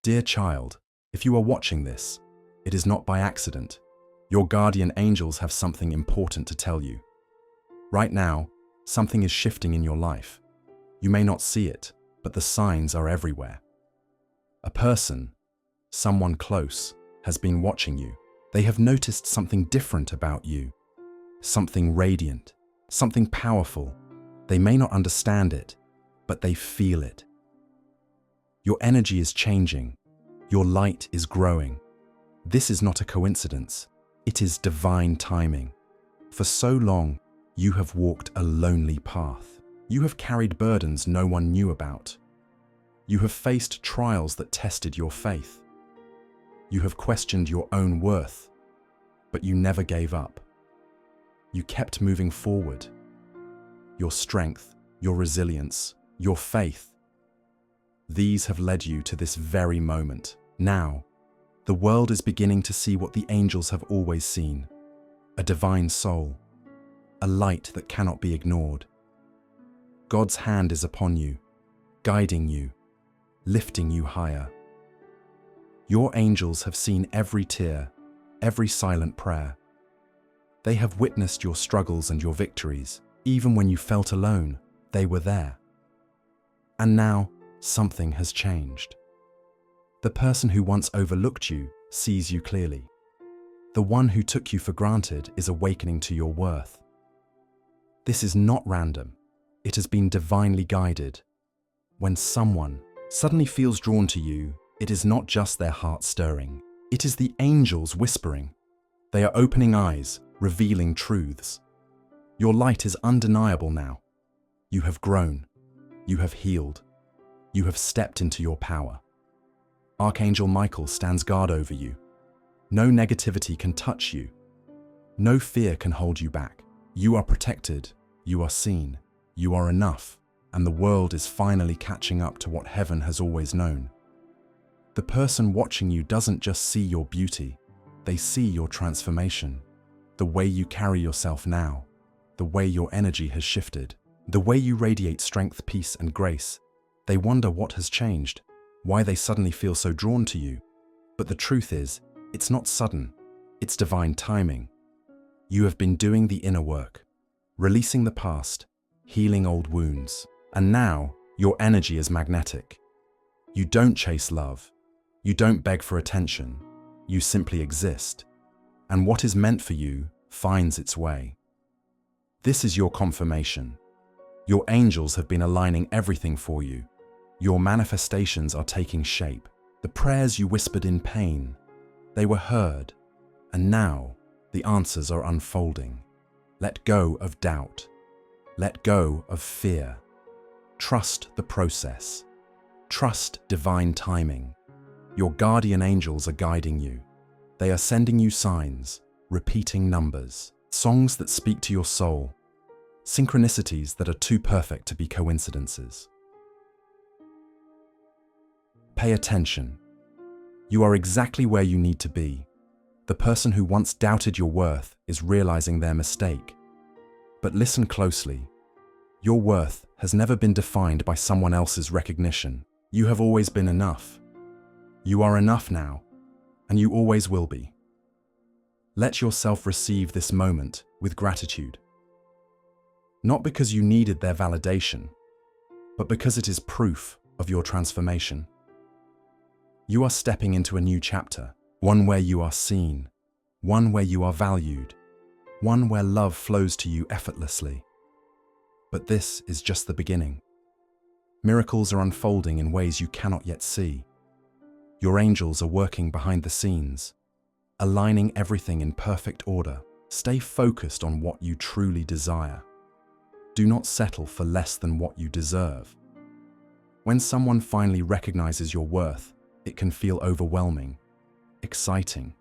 Dear child, if you are watching this, it is not by accident. Your guardian angels have something important to tell you. Right now, something is shifting in your life. You may not see it, but the signs are everywhere. A person, someone close, has been watching you. They have noticed something different about you. Something radiant, something powerful. They may not understand it, but they feel it. Your energy is changing. Your light is growing. This is not a coincidence. It is divine timing. For so long, you have walked a lonely path. You have carried burdens no one knew about. You have faced trials that tested your faith. You have questioned your own worth, but you never gave up. You kept moving forward. Your strength, your resilience, your faith, these have led you to this very moment. Now, the world is beginning to see what the angels have always seen: a divine soul, a light that cannot be ignored. God's hand is upon you, guiding you, lifting you higher. Your angels have seen every tear, every silent prayer. They have witnessed your struggles and your victories. Even when you felt alone, they were there. And now, something has changed. The person who once overlooked you sees you clearly. The one who took you for granted is awakening to your worth. This is not random. It has been divinely guided. When someone suddenly feels drawn to you, it is not just their heart stirring. It is the angels whispering. They are opening eyes, revealing truths. Your light is undeniable now. You have grown. You have healed. You have stepped into your power. Archangel Michael stands guard over you. No negativity can touch you. No fear can hold you back. You are protected. You are seen. You are enough. And the world is finally catching up to what heaven has always known. The person watching you doesn't just see your beauty. They see your transformation. The way you carry yourself now. The way your energy has shifted. The way you radiate strength, peace, and grace. They wonder what has changed, why they suddenly feel so drawn to you. But the truth is, it's not sudden. It's divine timing. You have been doing the inner work, releasing the past, healing old wounds. And now, your energy is magnetic. You don't chase love. You don't beg for attention. You simply exist. And what is meant for you finds its way. This is your confirmation. Your angels have been aligning everything for you. Your manifestations are taking shape. The prayers you whispered in pain, they were heard. And now, the answers are unfolding. Let go of doubt. Let go of fear. Trust the process. Trust divine timing. Your guardian angels are guiding you. They are sending you signs, repeating numbers, songs that speak to your soul, synchronicities that are too perfect to be coincidences. Pay attention. You are exactly where you need to be. The person who once doubted your worth is realizing their mistake. But listen closely. Your worth has never been defined by someone else's recognition. You have always been enough. You are enough now, and you always will be. Let yourself receive this moment with gratitude. Not because you needed their validation, but because it is proof of your transformation. You are stepping into a new chapter, one where you are seen, one where you are valued, one where love flows to you effortlessly. But this is just the beginning. Miracles are unfolding in ways you cannot yet see. Your angels are working behind the scenes, aligning everything in perfect order. Stay focused on what you truly desire. Do not settle for less than what you deserve. When someone finally recognizes your worth, it can feel overwhelming, exciting,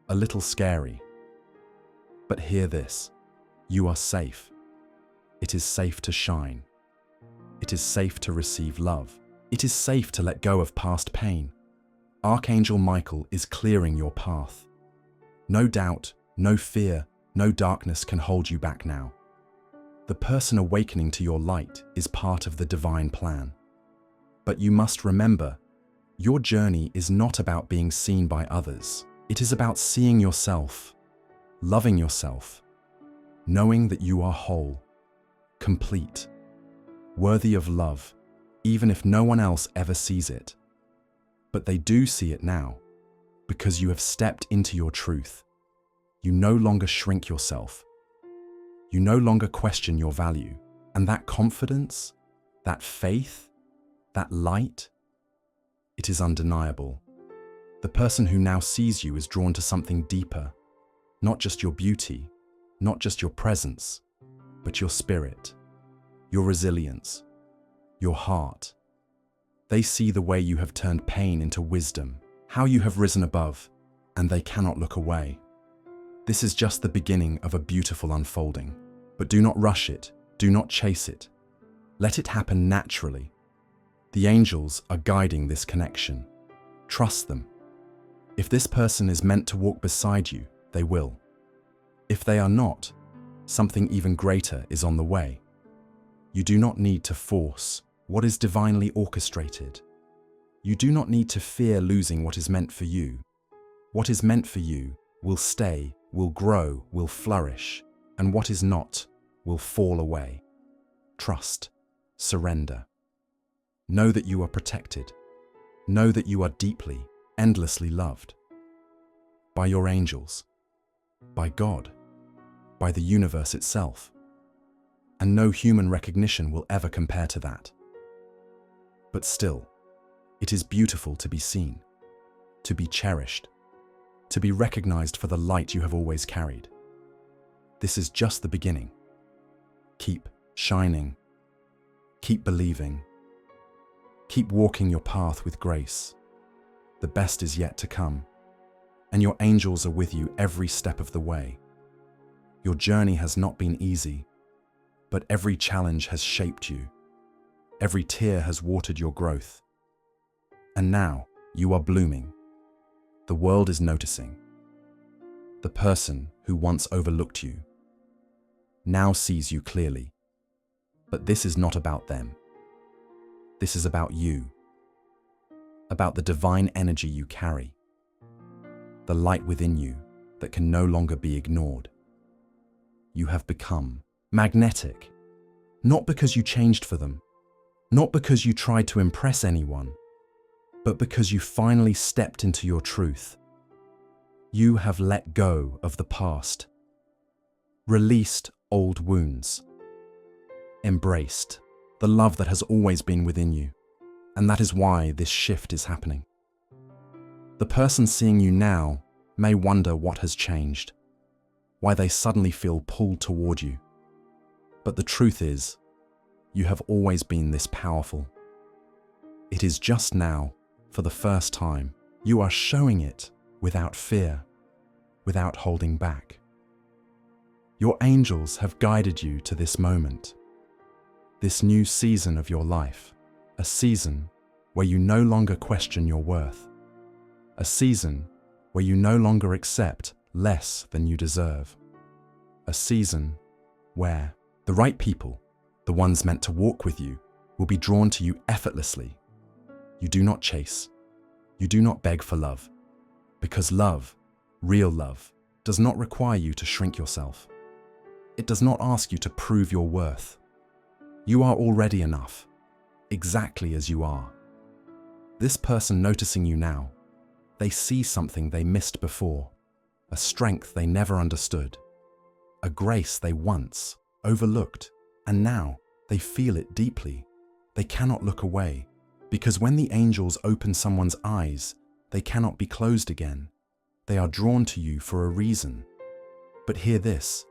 a little scary. But hear this, you are safe. It is safe to shine. It is safe to receive love. It is safe to let go of past pain. Archangel Michael is clearing your path. No doubt, no fear, no darkness can hold you back now. The person awakening to your light is part of the divine plan. But you must remember, Your journey is not about being seen by others. It is about seeing yourself, loving yourself, knowing that you are whole, complete, worthy of love, even if no one else ever sees it. But they do see it now, because you have stepped into your truth. You no longer shrink yourself. You no longer question your value. And that confidence, that faith, that light, it is undeniable. The person who now sees you is drawn to something deeper, not just your beauty, not just your presence, but your spirit, your resilience, your heart. They see the way you have turned pain into wisdom, how you have risen above, and they cannot look away. This is just the beginning of a beautiful unfolding. But do not rush it, do not chase it. Let it happen naturally. The angels are guiding this connection. Trust them. If this person is meant to walk beside you, they will. If they are not, something even greater is on the way. You do not need to force what is divinely orchestrated. You do not need to fear losing what is meant for you. What is meant for you will stay, will grow, will flourish, and what is not will fall away. Trust, surrender. Know that you are protected. Know that you are deeply, endlessly loved. By your angels, by God, by the universe itself. And no human recognition will ever compare to that. But still, it is beautiful to be seen, to be cherished, to be recognized for the light you have always carried. This is just the beginning. Keep shining. Keep believing. Keep walking your path with grace. The best is yet to come, and your angels are with you every step of the way. Your journey has not been easy, but every challenge has shaped you. Every tear has watered your growth. And now you are blooming. The world is noticing. The person who once overlooked you now sees you clearly. But this is not about them. This is about you. About the divine energy you carry. The light within you that can no longer be ignored. You have become magnetic. Not because you changed for them. Not because you tried to impress anyone. But because you finally stepped into your truth. You have let go of the past. Released old wounds. Embraced the love that has always been within you. And that is why this shift is happening. The person seeing you now may wonder what has changed, why they suddenly feel pulled toward you. But the truth is, you have always been this powerful. It is just now, for the first time, you are showing it without fear, without holding back. Your angels have guided you to this moment, this new season of your life, a season where you no longer question your worth, a season where you no longer accept less than you deserve, a season where the right people, the ones meant to walk with you, will be drawn to you effortlessly. You do not chase, you do not beg for love, because love, real love, does not require you to shrink yourself. It does not ask you to prove your worth. You are already enough, exactly as you are. This person noticing you now, they see something they missed before, a strength they never understood, a grace they once overlooked, and now they feel it deeply. They cannot look away, because when the angels open someone's eyes, they cannot be closed again. They are drawn to you for a reason. But hear this,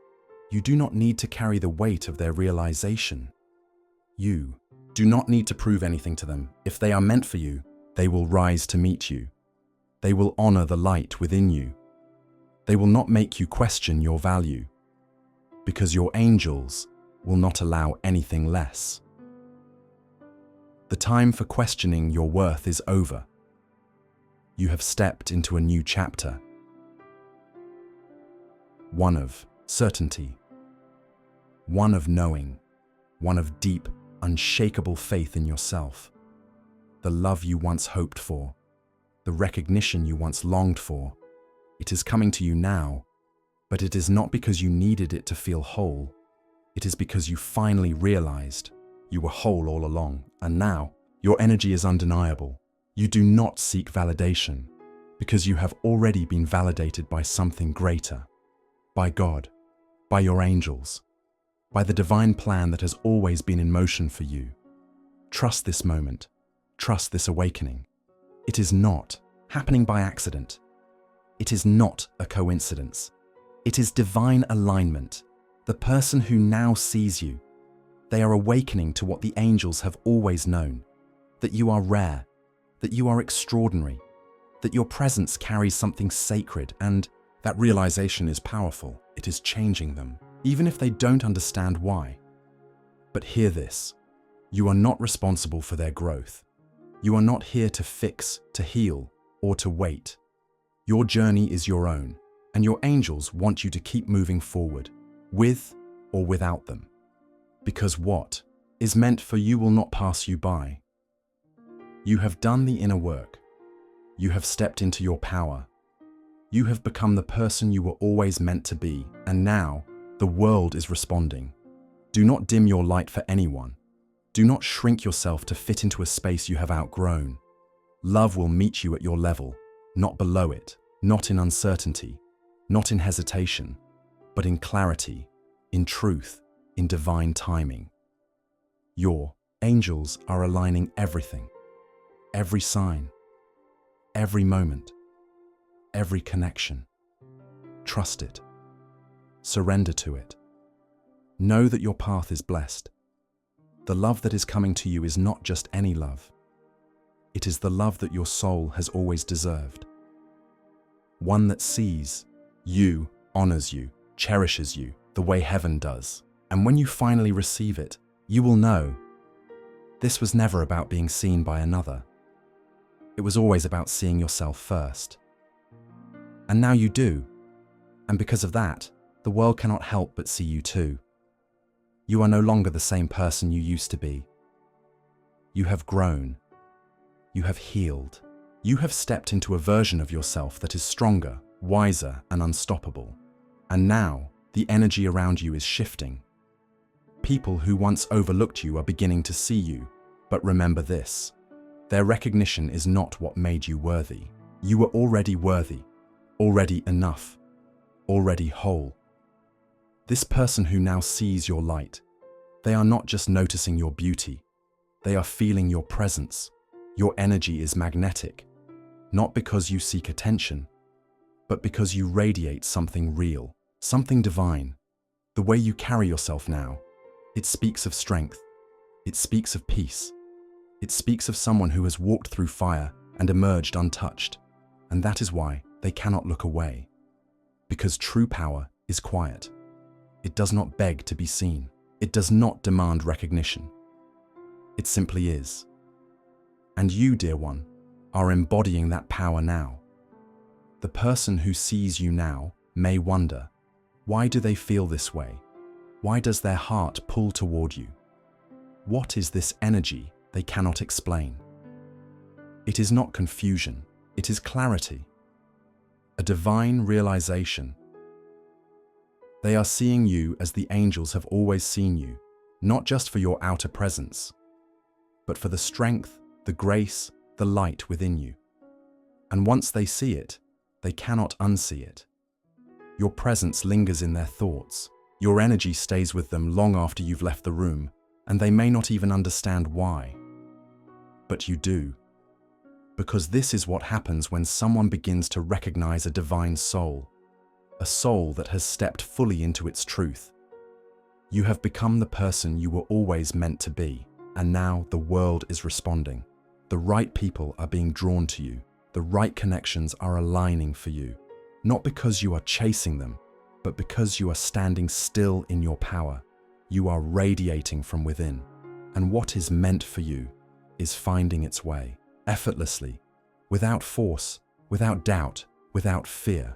you do not need to carry the weight of their realization. You do not need to prove anything to them. If they are meant for you, they will rise to meet you. They will honor the light within you. They will not make you question your value, because your angels will not allow anything less. The time for questioning your worth is over. You have stepped into a new chapter. One of certainty. One of knowing. One of deep, unshakable faith in yourself. The love you once hoped for, the recognition you once longed for. It is coming to you now, but it is not because you needed it to feel whole. It is because you finally realized you were whole all along, and now your energy is undeniable. You do not seek validation because you have already been validated by something greater, by God, by your angels, by the divine plan that has always been in motion for you. Trust this moment. Trust this awakening. It is not happening by accident. It is not a coincidence. It is divine alignment. The person who now sees you, they are awakening to what the angels have always known, that you are rare, that you are extraordinary, that your presence carries something sacred, and that realization is powerful. It is changing them, even if they don't understand why. But hear this. You are not responsible for their growth. You are not here to fix, to heal, or to wait. Your journey is your own, and your angels want you to keep moving forward, with or without them. Because what is meant for you will not pass you by. You have done the inner work. You have stepped into your power. You have become the person you were always meant to be, and now the world is responding. Do not dim your light for anyone. Do not shrink yourself to fit into a space you have outgrown. Love will meet you at your level, not below it, not in uncertainty, not in hesitation, but in clarity, in truth, in divine timing. Your angels are aligning everything, every sign, every moment, every connection. Trust it. Surrender to it. Know that your path is blessed. The love that is coming to you is not just any love. It is the love that your soul has always deserved. One that sees you, honors you, cherishes you the way heaven does. And when you finally receive it, you will know this was never about being seen by another. It was always about seeing yourself first. And now you do. And because of that, the world cannot help but see you too. You are no longer the same person you used to be. You have grown. You have healed. You have stepped into a version of yourself that is stronger, wiser, and unstoppable. And now, the energy around you is shifting. People who once overlooked you are beginning to see you, but remember this. Their recognition is not what made you worthy. You were already worthy, already enough, already whole. This person who now sees your light, they are not just noticing your beauty, they are feeling your presence. Your energy is magnetic, not because you seek attention, but because you radiate something real, something divine. The way you carry yourself now, it speaks of strength, it speaks of peace, it speaks of someone who has walked through fire and emerged untouched, and that is why they cannot look away. Because true power is quiet. It does not beg to be seen. It does not demand recognition. It simply is. And you, dear one, are embodying that power now. The person who sees you now may wonder, why do they feel this way? Why does their heart pull toward you? What is this energy they cannot explain? It is not confusion, it is clarity. A divine realization. They are seeing you as the angels have always seen you, not just for your outer presence, but for the strength, the grace, the light within you. And once they see it, they cannot unsee it. Your presence lingers in their thoughts. Your energy stays with them long after you've left the room, and they may not even understand why. But you do. Because this is what happens when someone begins to recognize a divine soul, a soul that has stepped fully into its truth. You have become the person you were always meant to be, and now the world is responding. The right people are being drawn to you. The right connections are aligning for you, not because you are chasing them, but because you are standing still in your power. You are radiating from within, and what is meant for you is finding its way, effortlessly, without force, without doubt, without fear.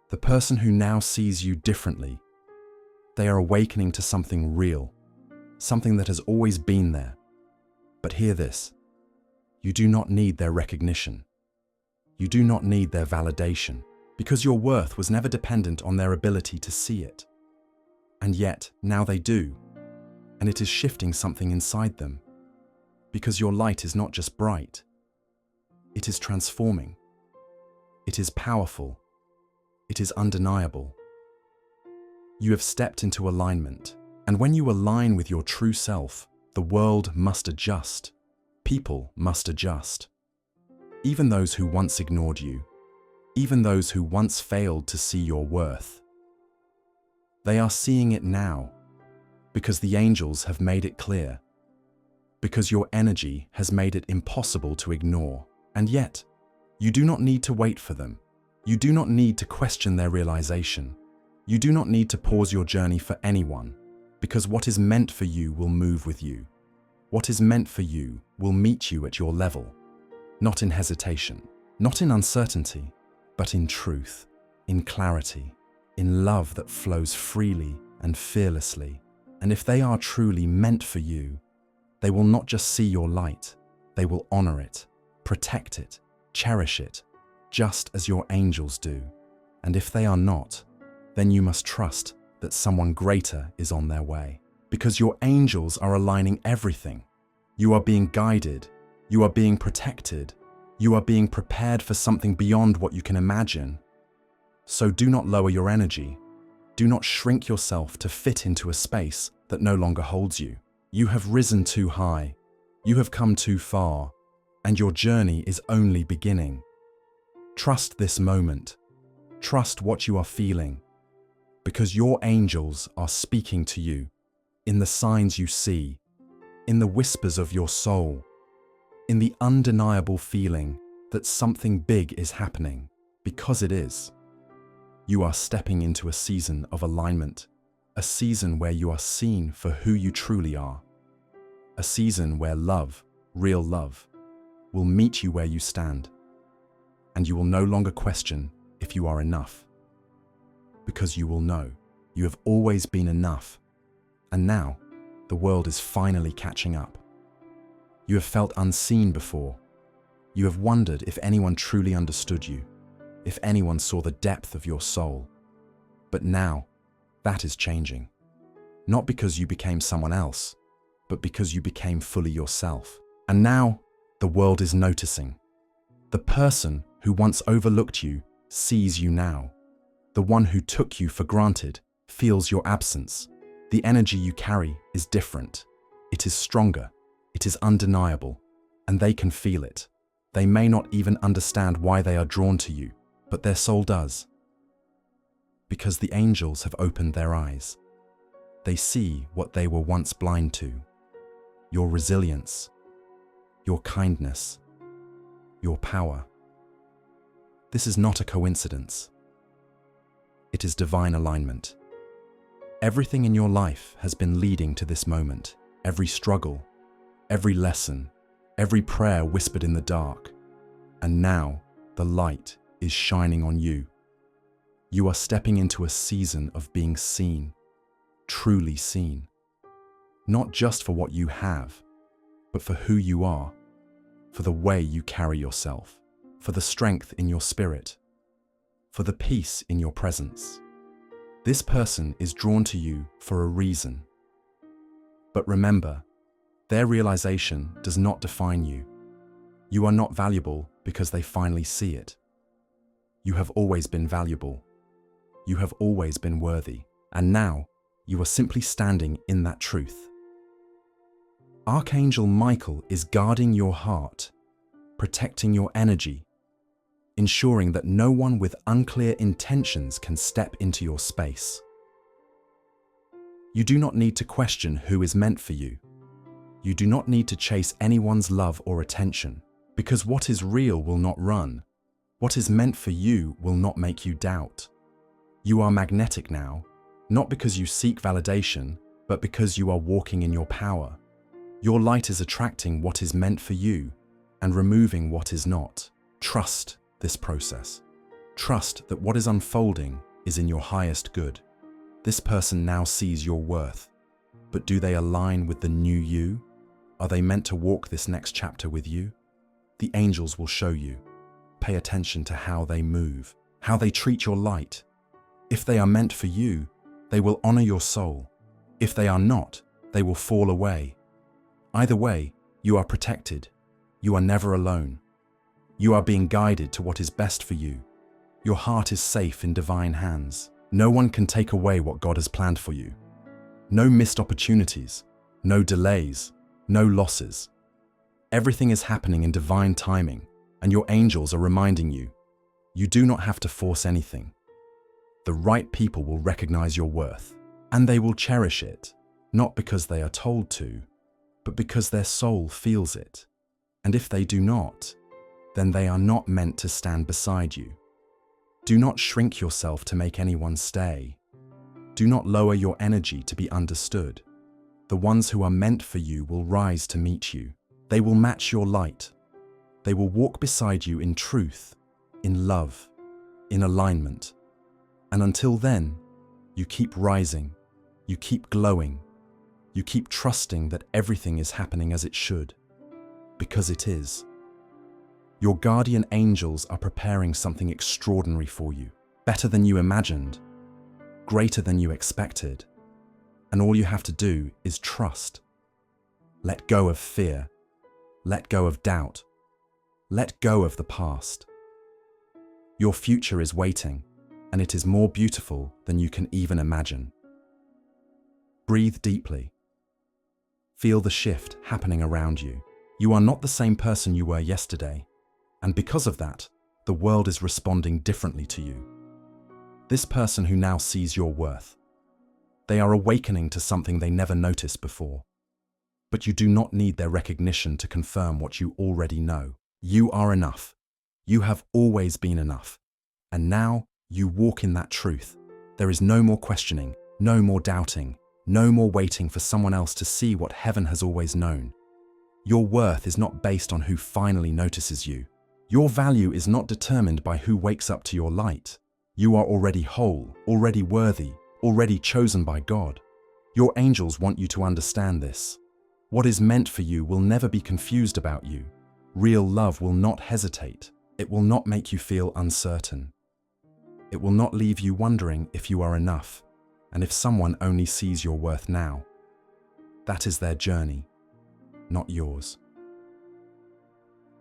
The person who now sees you differently, they are awakening to something real, something that has always been there. But hear this, you do not need their recognition. You do not need their validation, because your worth was never dependent on their ability to see it. And yet, now they do, and it is shifting something inside them, because your light is not just bright, it is transforming. It is powerful. It is undeniable. You have stepped into alignment, and when you align with your true self, the world must adjust. People must adjust. Even those who once ignored you, even those who once failed to see your worth. They are seeing it now, because the angels have made it clear, because your energy has made it impossible to ignore. And yet, you do not need to wait for them. You do not need to question their realization. You do not need to pause your journey for anyone, because what is meant for you will move with you. What is meant for you will meet you at your level, not in hesitation, not in uncertainty, but in truth, in clarity, in love that flows freely and fearlessly. And if they are truly meant for you, they will not just see your light, they will honor it, protect it, cherish it, just as your angels do. And if they are not, then you must trust that someone greater is on their way, because your angels are aligning everything. You are being guided, you are being protected, you are being prepared for something beyond what you can imagine. So do not lower your energy. Do not shrink yourself to fit into a space that no longer holds you. You have risen too high, you have come too far, and your journey is only beginning. Trust this moment. Trust what you are feeling, because your angels are speaking to you in the signs you see, in the whispers of your soul, in the undeniable feeling that something big is happening, because it is. You are stepping into a season of alignment, a season where you are seen for who you truly are, a season where love, real love, will meet you where you stand, and you will no longer question if you are enough, because you will know you have always been enough, and now the world is finally catching up. You have felt unseen before. You have wondered if anyone truly understood you, if anyone saw the depth of your soul. But now, that is changing. Not because you became someone else, but because you became fully yourself. And now, the world is noticing. The person who once overlooked you sees you now. The one who took you for granted feels your absence. The energy you carry is different. It is stronger. It is undeniable. And they can feel it. They may not even understand why they are drawn to you, but their soul does. Because the angels have opened their eyes. They see what they were once blind to. Your resilience, your kindness, your power. This is not a coincidence. It is divine alignment. Everything in your life has been leading to this moment. Every struggle, every lesson, every prayer whispered in the dark. And now the light is shining on you. You are stepping into a season of being seen, truly seen. Not just for what you have, but for who you are, for the way you carry yourself, for the strength in your spirit, for the peace in your presence. This person is drawn to you for a reason. But remember, their realization does not define you. You are not valuable because they finally see it. You have always been valuable. You have always been worthy. And now, you are simply standing in that truth. Archangel Michael is guarding your heart, protecting your energy, ensuring that no one with unclear intentions can step into your space. You do not need to question who is meant for you. You do not need to chase anyone's love or attention, because what is real will not run. What is meant for you will not make you doubt. You are magnetic now, not because you seek validation, but because you are walking in your power. Your light is attracting what is meant for you and removing what is not. Trust this process. Trust that what is unfolding is in your highest good. This person now sees your worth, but do they align with the new you? Are they meant to walk this next chapter with you? The angels will show you. pay attention to how they move, how they treat your light. If they are meant for you, they will honor your soul. If they are not, they will fall away. Either way, you are protected. You are never alone. You are being guided to what is best for you. Your heart is safe in divine hands. No one can take away what God has planned for you. No missed opportunities, no delays, no losses. Everything is happening in divine timing, and your angels are reminding you, you do not have to force anything. The right people will recognize your worth, and they will cherish it, not because they are told to, but because their soul feels it. And if they do not, then they are not meant to stand beside you. Do not shrink yourself to make anyone stay. Do not lower your energy to be understood. The ones who are meant for you will rise to meet you. They will match your light. They will walk beside you in truth, in love, in alignment. And until then, you keep rising, you keep glowing, you keep trusting that everything is happening as it should, because it is. Your guardian angels are preparing something extraordinary for you, better than you imagined, greater than you expected. And all you have to do is trust. Let go of fear. Let go of doubt. Let go of the past. Your future is waiting, and it is more beautiful than you can even imagine. Breathe deeply. Feel the shift happening around you. You are not the same person you were yesterday, and because of that, the world is responding differently to you. This person who now sees your worth, they are awakening to something they never noticed before. But you do not need their recognition to confirm what you already know. You are enough. You have always been enough. And now you walk in that truth. There is no more questioning, no more doubting, no more waiting for someone else to see what heaven has always known. Your worth is not based on who finally notices you. Your value is not determined by who wakes up to your light. You are already whole, already worthy, already chosen by God. Your angels want you to understand this. What is meant for you will never be confused about you. Real love will not hesitate. It will not make you feel uncertain. It will not leave you wondering if you are enough, and if someone only sees your worth now. That is their journey, not yours.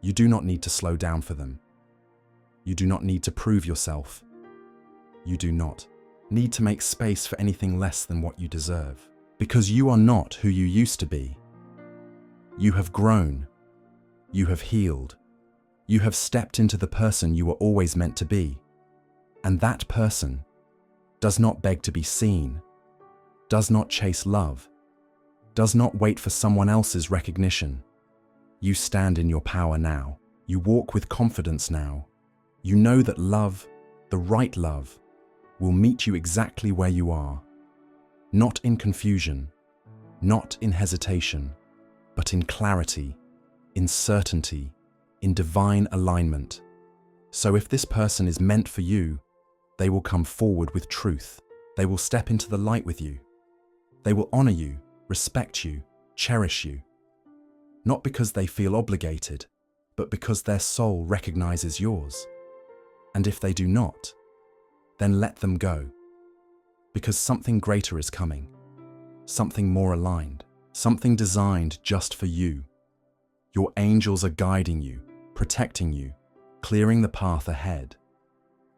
You do not need to slow down for them. You do not need to prove yourself. You do not need to make space for anything less than what you deserve, because you are not who you used to be. You have grown. You have healed. You have stepped into the person you were always meant to be. And that person does not beg to be seen, does not chase love, does not wait for someone else's recognition. You stand in your power now. You walk with confidence now. You know that love, the right love, will meet you exactly where you are. Not in confusion, not in hesitation, but in clarity, in certainty, in divine alignment. So if this person is meant for you, they will come forward with truth. They will step into the light with you. They will honor you, respect you, cherish you. Not because they feel obligated, but because their soul recognizes yours. And if they do not, then let them go. Because something greater is coming. Something more aligned. Something designed just for you. Your angels are guiding you, protecting you, clearing the path ahead.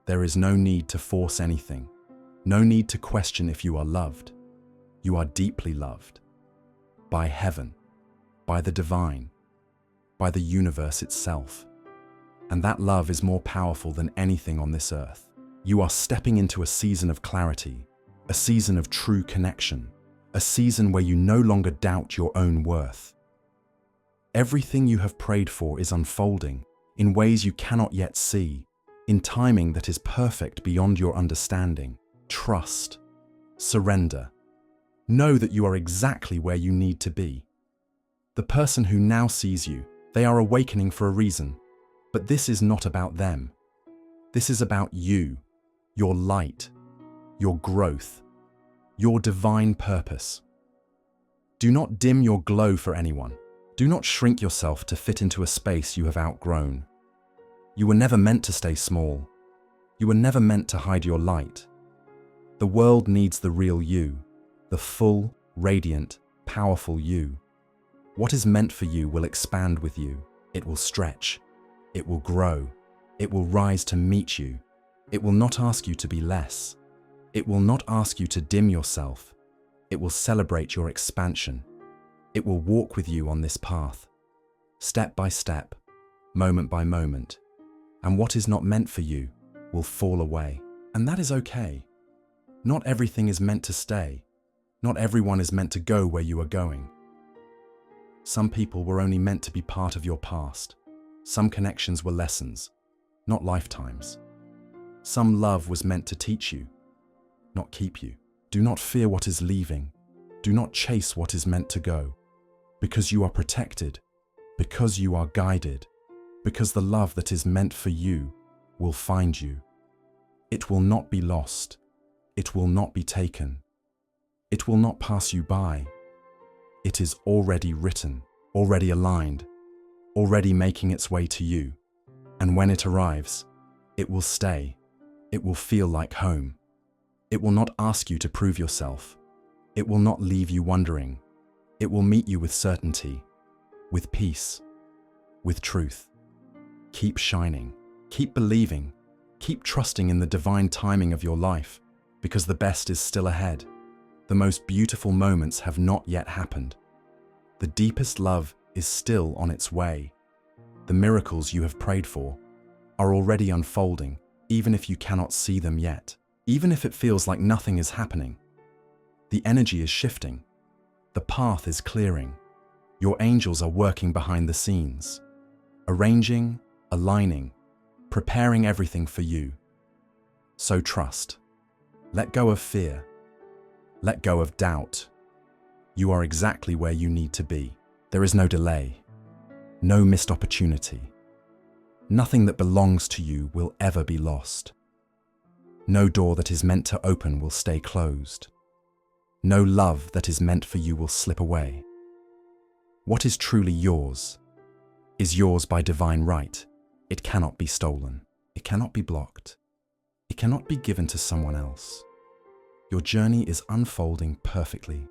There is no need to force anything. No need to question if you are loved. You are deeply loved. By heaven. By the divine. By the universe itself. And that love is more powerful than anything on this earth. You are stepping into a season of clarity, a season of true connection, a season where you no longer doubt your own worth. Everything you have prayed for is unfolding in ways you cannot yet see, in timing that is perfect beyond your understanding. Trust. Surrender. Know that you are exactly where you need to be. The person who now sees you, they are awakening for a reason. But this is not about them. This is about you, your light, your growth, your divine purpose. Do not dim your glow for anyone. Do not shrink yourself to fit into a space you have outgrown. You were never meant to stay small. You were never meant to hide your light. The world needs the real you, the full, radiant, powerful you. What is meant for you will expand with you. It will stretch. It will grow. It will rise to meet you. It will not ask you to be less. It will not ask you to dim yourself. It will celebrate your expansion. It will walk with you on this path, step by step, moment by moment. And what is not meant for you will fall away. And that is okay. Not everything is meant to stay. Not everyone is meant to go where you are going. Some people were only meant to be part of your past. Some connections were lessons, not lifetimes. Some love was meant to teach you, not keep you. Do not fear what is leaving. Do not chase what is meant to go. Because you are protected, because you are guided, because the love that is meant for you will find you. It will not be lost. It will not be taken. It will not pass you by. It is already written, already aligned, already making its way to you. And when it arrives, it will stay. It will feel like home. It will not ask you to prove yourself. It will not leave you wondering. It will meet you with certainty, with peace, with truth. Keep shining. Keep believing. Keep trusting in the divine timing of your life, because the best is still ahead. The most beautiful moments have not yet happened. The deepest love is still on its way. The miracles you have prayed for are already unfolding, even if you cannot see them yet. Even if it feels like nothing is happening. The energy is shifting. The path is clearing. Your angels are working behind the scenes, arranging, aligning, preparing everything for you. So trust. Let go of fear. Let go of doubt. You are exactly where you need to be. There is no delay, no missed opportunity. Nothing that belongs to you will ever be lost. No door that is meant to open will stay closed. No love that is meant for you will slip away. What is truly yours is yours by divine right. It cannot be stolen. It cannot be blocked. It cannot be given to someone else. Your journey is unfolding perfectly,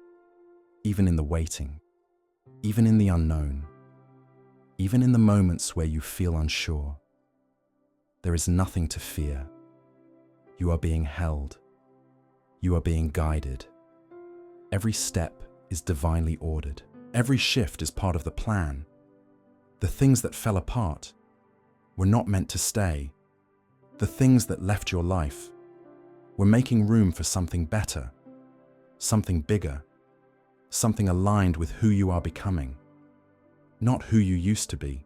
even in the waiting, even in the unknown, even in the moments where you feel unsure. There is nothing to fear. You are being held. You are being guided. Every step is divinely ordered. Every shift is part of the plan. The things that fell apart were not meant to stay. The things that left your life were making room for something better, something bigger, something aligned with who you are becoming, not who you used to be.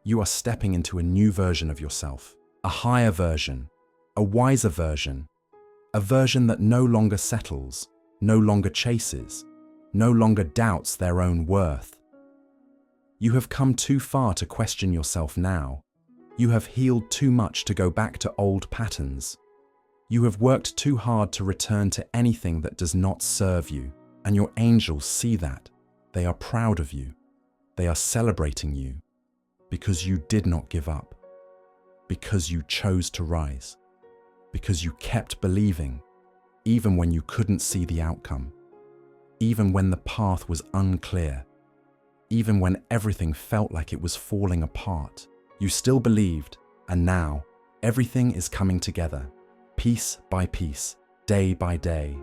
You are stepping into a new version of yourself, a higher version, a wiser version, a version that no longer settles, no longer chases, no longer doubts their own worth. You have come too far to question yourself now. You have healed too much to go back to old patterns. You have worked too hard to return to anything that does not serve you, and your angels see that. They are proud of you. They are celebrating you because you did not give up, because you chose to rise, because you kept believing, even when you couldn't see the outcome, even when the path was unclear, even when everything felt like it was falling apart. You still believed, and now everything is coming together, piece by piece, day by day,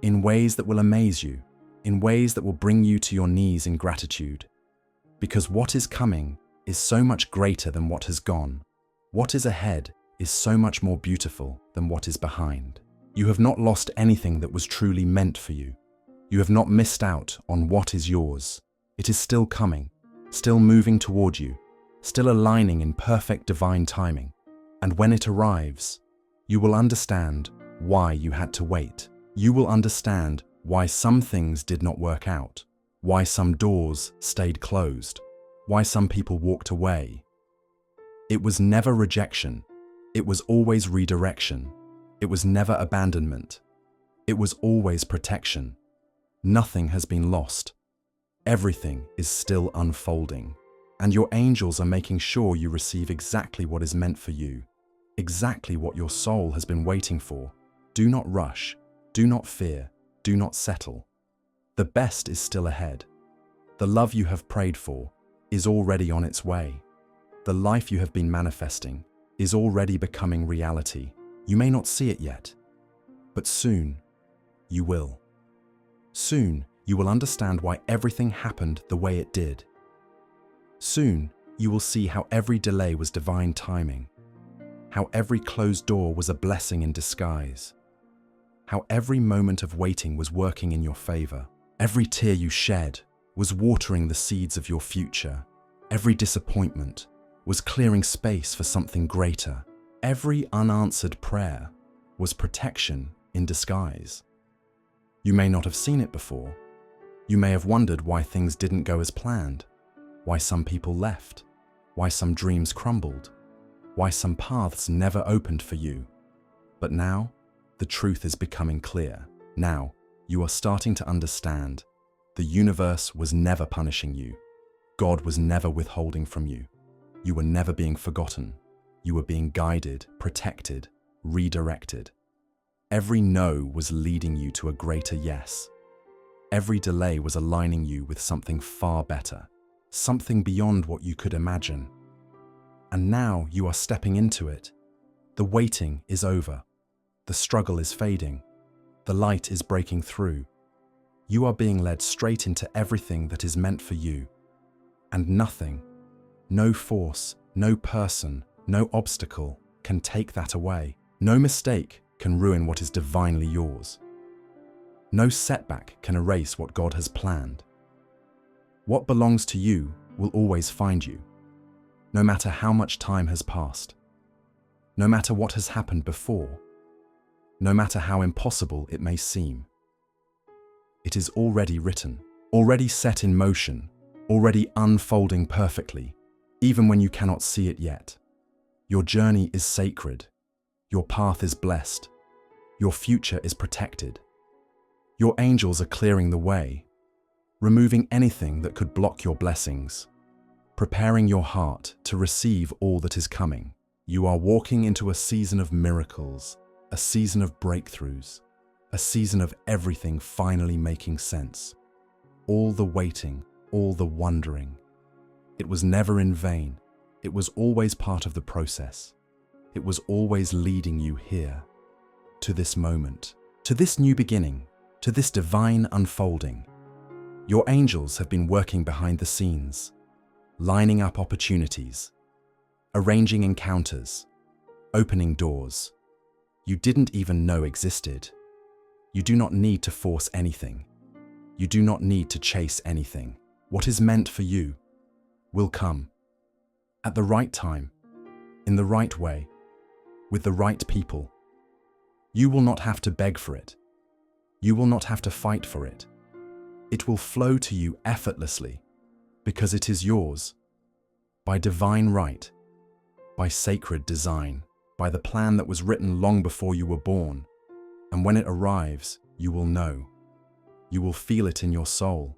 in ways that will amaze you, in ways that will bring you to your knees in gratitude. Because what is coming is so much greater than what has gone. What is ahead is so much more beautiful than what is behind. You have not lost anything that was truly meant for you. You have not missed out on what is yours. It is still coming, still moving toward you, still aligning in perfect divine timing. And when it arrives, you will understand why you had to wait. You will understand why some things did not work out, why some doors stayed closed, why some people walked away. It was never rejection. It was always redirection. It was never abandonment. It was always protection. Nothing has been lost. Everything is still unfolding. And your angels are making sure you receive exactly what is meant for you, exactly what your soul has been waiting for. Do not rush, do not fear, do not settle. The best is still ahead. The love you have prayed for is already on its way. The life you have been manifesting is already becoming reality. You may not see it yet, but soon you will. Soon you will understand why everything happened the way it did. Soon you will see how every delay was divine timing, how every closed door was a blessing in disguise, how every moment of waiting was working in your favor. Every tear you shed was watering the seeds of your future. Every disappointment was clearing space for something greater. Every unanswered prayer was protection in disguise. You may not have seen it before. You may have wondered why things didn't go as planned, why some people left, why some dreams crumbled, why some paths never opened for you. But now, the truth is becoming clear. Now, you are starting to understand. The universe was never punishing you. God was never withholding from you. You were never being forgotten. You were being guided, protected, redirected. Every no was leading you to a greater yes. Every delay was aligning you with something far better, something beyond what you could imagine. And now you are stepping into it. The waiting is over. The struggle is fading. The light is breaking through. You are being led straight into everything that is meant for you. And nothing, no force, no person, no obstacle can take that away. No mistake can ruin what is divinely yours. No setback can erase what God has planned. What belongs to you will always find you, no matter how much time has passed, no matter what has happened before, no matter how impossible it may seem. It is already written, already set in motion, already unfolding perfectly, even when you cannot see it yet. Your journey is sacred. Your path is blessed. Your future is protected. Your angels are clearing the way, removing anything that could block your blessings, preparing your heart to receive all that is coming. You are walking into a season of miracles, a season of breakthroughs, a season of everything finally making sense. All the waiting, all the wondering. It was never in vain. It was always part of the process. It was always leading you here, to this moment, to this new beginning, to this divine unfolding. Your angels have been working behind the scenes, lining up opportunities, arranging encounters, opening doors you didn't even know existed. You do not need to force anything. You do not need to chase anything. What is meant for you will come at the right time, in the right way, with the right people. You will not have to beg for it. You will not have to fight for it. It will flow to you effortlessly because it is yours, by divine right, by sacred design, by the plan that was written long before you were born. And when it arrives, you will know. You will feel it in your soul.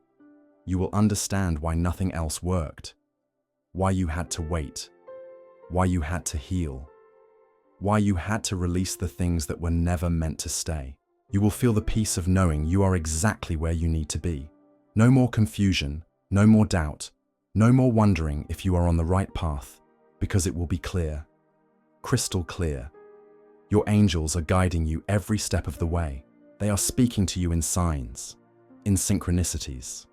You will understand why nothing else worked, why you had to wait, why you had to heal, why you had to release the things that were never meant to stay. You will feel the peace of knowing you are exactly where you need to be. No more confusion, no more doubt, no more wondering if you are on the right path, because it will be clear, crystal clear. Your angels are guiding you every step of the way. They are speaking to you in signs, in synchronicities,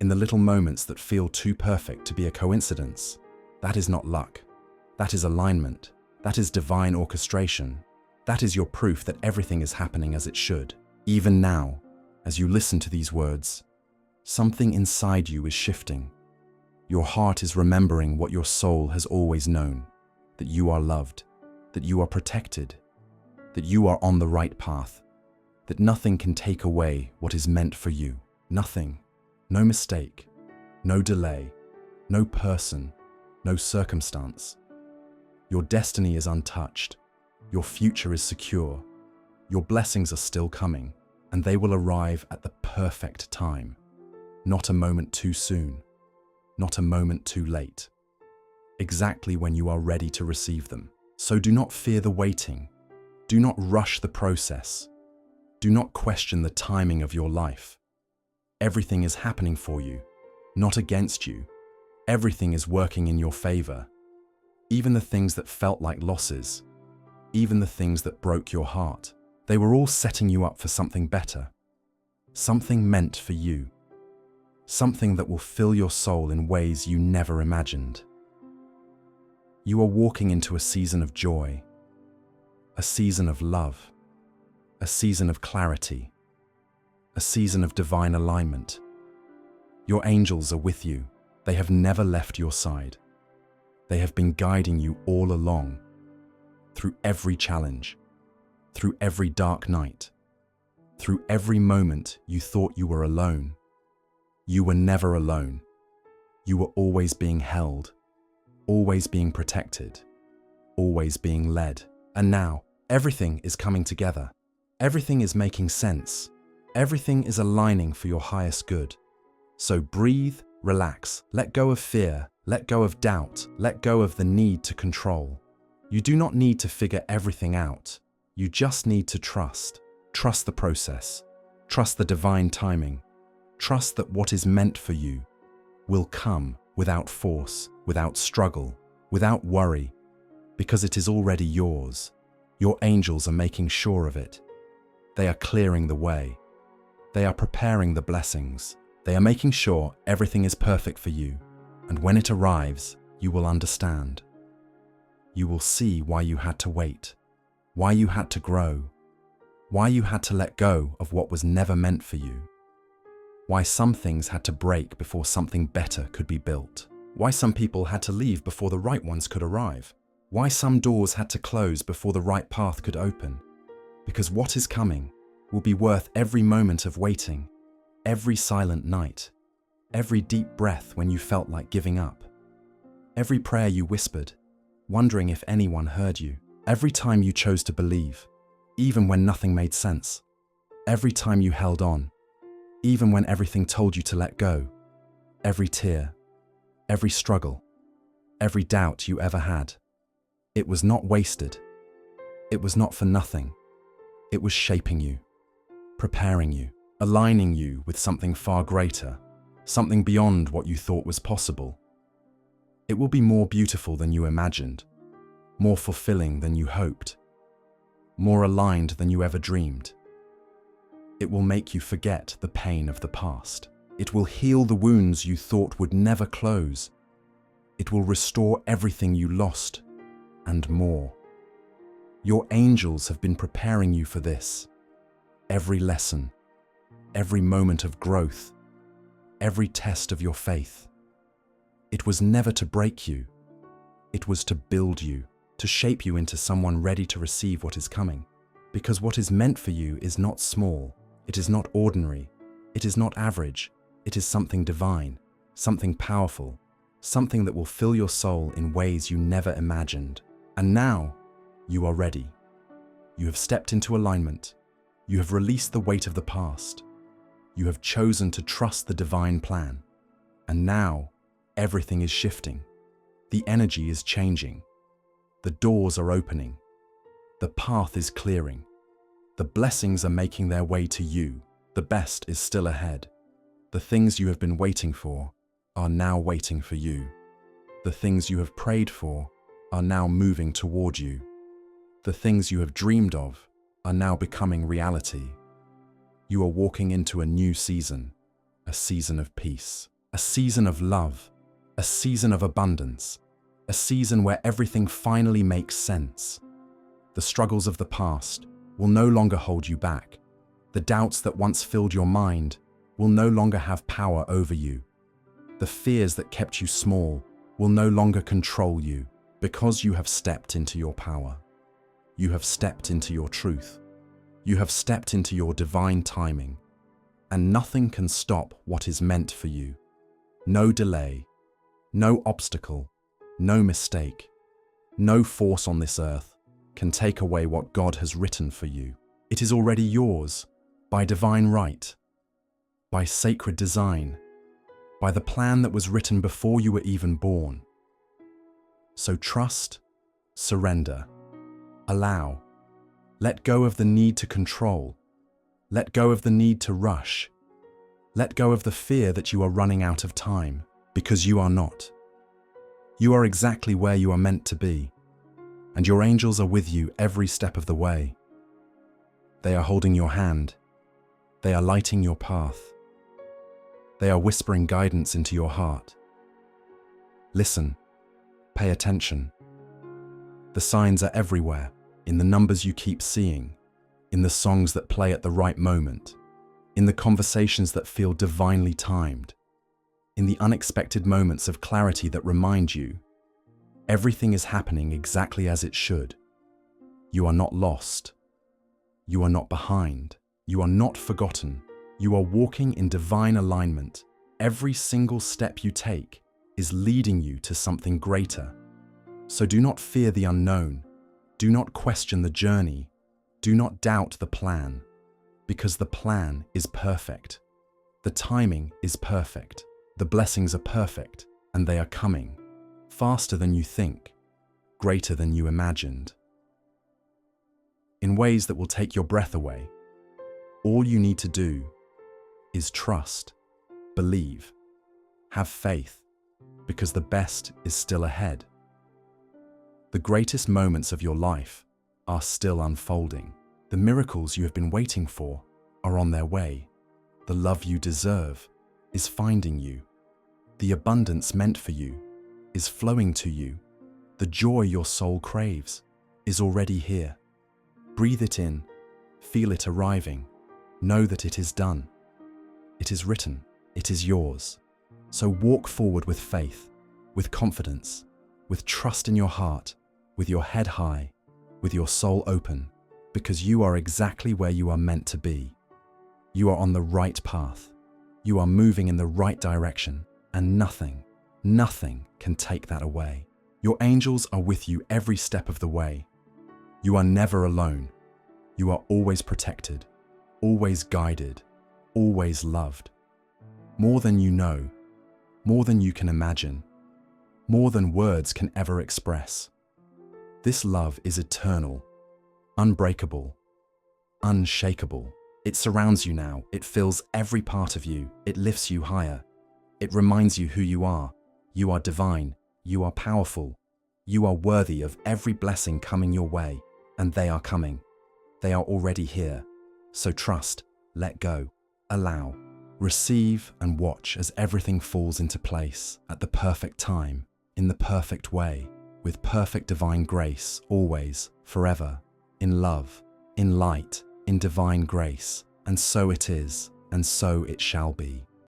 in the little moments that feel too perfect to be a coincidence. That is not luck. That is alignment. That is divine orchestration. That is your proof that everything is happening as it should. Even now, as you listen to these words, something inside you is shifting. Your heart is remembering what your soul has always known, that you are loved, that you are protected, that you are on the right path, that nothing can take away what is meant for you. Nothing, no mistake, no delay, no person, no circumstance. Your destiny is untouched. Your future is secure. Your blessings are still coming, and they will arrive at the perfect time, not a moment too soon. not a moment too late. Exactly when you are ready to receive them. So do not fear the waiting. Do not rush the process. Do not question the timing of your life. Everything is happening for you, not against you. Everything is working in your favor. Even the things that felt like losses, even the things that broke your heart, they were all setting you up for something better. Something meant for you. Something that will fill your soul in ways you never imagined. You are walking into a season of joy, a season of love, a season of clarity, a season of divine alignment. Your angels are with you. They have never left your side. They have been guiding you all along, through every challenge, through every dark night, through every moment you thought you were alone. You were never alone. You were always being held, always being protected, always being led. And now, everything is coming together. Everything is making sense. Everything is aligning for your highest good. So breathe, relax, let go of fear, let go of doubt, let go of the need to control. You do not need to figure everything out. You just need to trust. Trust the process. Trust the divine timing. Trust that what is meant for you will come without force, without struggle, without worry, because it is already yours. Your angels are making sure of it. They are clearing the way. They are preparing the blessings. They are making sure everything is perfect for you. And when it arrives, you will understand. You will see why you had to wait, why you had to grow, why you had to let go of what was never meant for you, why some things had to break before something better could be built, why some people had to leave before the right ones could arrive, why some doors had to close before the right path could open. Because what is coming will be worth every moment of waiting, every silent night, every deep breath when you felt like giving up, every prayer you whispered, wondering if anyone heard you, every time you chose to believe, even when nothing made sense, every time you held on, even when everything told you to let go, every tear, every struggle, every doubt you ever had. It was not wasted. It was not for nothing. It was shaping you, preparing you, aligning you with something far greater, something beyond what you thought was possible. It will be more beautiful than you imagined, more fulfilling than you hoped, more aligned than you ever dreamed. It will make you forget the pain of the past. It will heal the wounds you thought would never close. It will restore everything you lost, and more. Your angels have been preparing you for this. Every lesson, every moment of growth, every test of your faith. It was never to break you. It was to build you, to shape you into someone ready to receive what is coming. Because what is meant for you is not small. It is not ordinary. It is not average. It is something divine, something powerful, something that will fill your soul in ways you never imagined. And now, you are ready. You have stepped into alignment. You have released the weight of the past. You have chosen to trust the divine plan. And now, everything is shifting. The energy is changing. The doors are opening. The path is clearing. The blessings are making their way to you. The best is still ahead. The things you have been waiting for are now waiting for you. The things you have prayed for are now moving toward you. The things you have dreamed of are now becoming reality. You are walking into a new season, a season of peace, a season of love, a season of abundance, a season where everything finally makes sense. The struggles of the past will no longer hold you back. The doubts that once filled your mind will no longer have power over you. The fears that kept you small will no longer control you, because you have stepped into your power. You have stepped into your truth. You have stepped into your divine timing, and nothing can stop what is meant for you. No delay, no obstacle, no mistake, no force on this earth can take away what God has written for you. It is already yours, by divine right, by sacred design, by the plan that was written before you were even born. So trust, surrender, allow. Let go of the need to control. Let go of the need to rush. Let go of the fear that you are running out of time, because you are not. You are exactly where you are meant to be, and your angels are with you every step of the way. They are holding your hand. They are lighting your path. They are whispering guidance into your heart. Listen. Pay attention. The signs are everywhere, in the numbers you keep seeing, in the songs that play at the right moment, in the conversations that feel divinely timed, in the unexpected moments of clarity that remind you everything is happening exactly as it should. You are not lost. You are not behind. You are not forgotten. You are walking in divine alignment. Every single step you take is leading you to something greater. So do not fear the unknown. Do not question the journey. Do not doubt the plan, because the plan is perfect. The timing is perfect. The blessings are perfect, and they are coming, faster than you think, greater than you imagined. In ways that will take your breath away, all you need to do is trust, believe, have faith, because the best is still ahead. The greatest moments of your life are still unfolding. The miracles you have been waiting for are on their way. The love you deserve is finding you. The abundance meant for you is flowing to you. The joy your soul craves is already here. Breathe it in, feel it arriving. Know that it is done. It is written, it is yours. So walk forward with faith, with confidence, with trust in your heart, with your head high, with your soul open, because you are exactly where you are meant to be. You are on the right path. You are moving in the right direction, and nothing can take that away. Your angels are with you every step of the way. You are never alone. You are always protected, always guided, always loved. More than you know, more than you can imagine, more than words can ever express. This love is eternal, unbreakable, unshakable. It surrounds you now. It fills every part of you. It lifts you higher. It reminds you who you are. You are divine. You are powerful. You are worthy of every blessing coming your way, and they are coming. They are already here. So trust, let go, allow, receive, and watch as everything falls into place at the perfect time, in the perfect way, with perfect divine grace, always, forever, in love, in light, in divine grace. And so it is, and so it shall be.